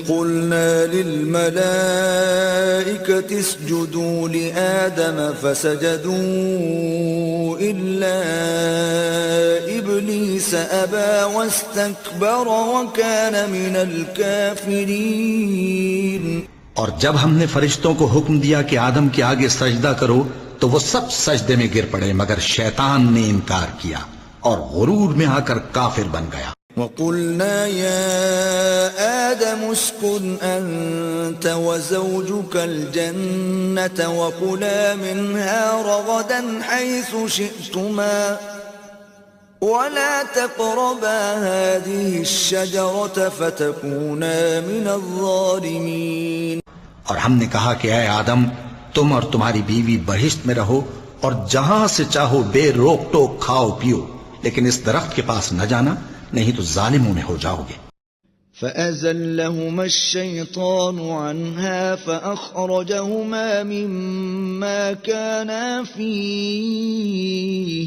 قلنا للملائكة اسجدوا لآدم فسجدوا إلا إبليس أبى واستكبر وكان من الكافرين. اور جب ہم نے فرشتوں کو حکم دیا کہ آدم کے آگے سجدہ کرو تو وہ سب سجدے میں گر پڑے مگر شیطان نے انکار کیا اور غرور میں آ کر کافر بن گیا. وَقُلْنَا يَا آدَمُ اسْكُنْ أَنْتَ وَزَوْجُكَ الْجَنَّةَ وَكُلَا مِنْهَا رَغَدًا حَيْثُ شِئْتُمَا وَلَا تَقْرَبَا هَذِهِ الشَّجَرَةَ فَتَكُونَا مِنَ الظَّالِمِينَ. اور ہم نے کہا کہ اے آدم تم اور تمہاری بیوی بہشت میں رہو اور جہاں سے چاہو بے روک ٹوک کھاؤ پیو لیکن اس درخت کے پاس نہ جانا نہیں تو ظالموں میں ہو جاؤ گے. فَأَزَلَّهُمَا الشَّيْطَانُ عَنْهَا فَأَخْرَجَهُمَا مِمَّا كَانَا فِيهِ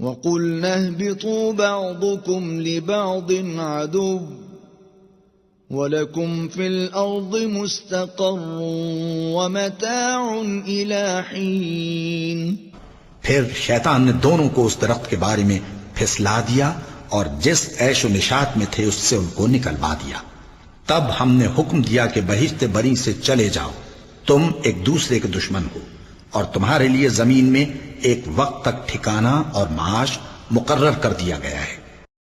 وَقُلْنَا اهْبِطُوا بَعْضُكُمْ لِبَعْضٍ عَدُوٌّ وَلَكُمْ فِي الْأَرْضِ مُسْتَقَرٌّ وَمَتَاعٌ إِلَى حِينٍ. پھر شیطان نے دونوں کو اس درخت کے بارے میں پھسلا دیا اور جس عیش و نشاط میں تھے اس سے ان کو نکلوا دیا. تب ہم نے حکم دیا کہ بہشت بری سے چلے جاؤ تم ایک دوسرے کے دشمن ہو اور تمہارے لیے زمین میں ایک وقت تک ٹھکانہ اور معاش مقرر کر دیا گیا ہے.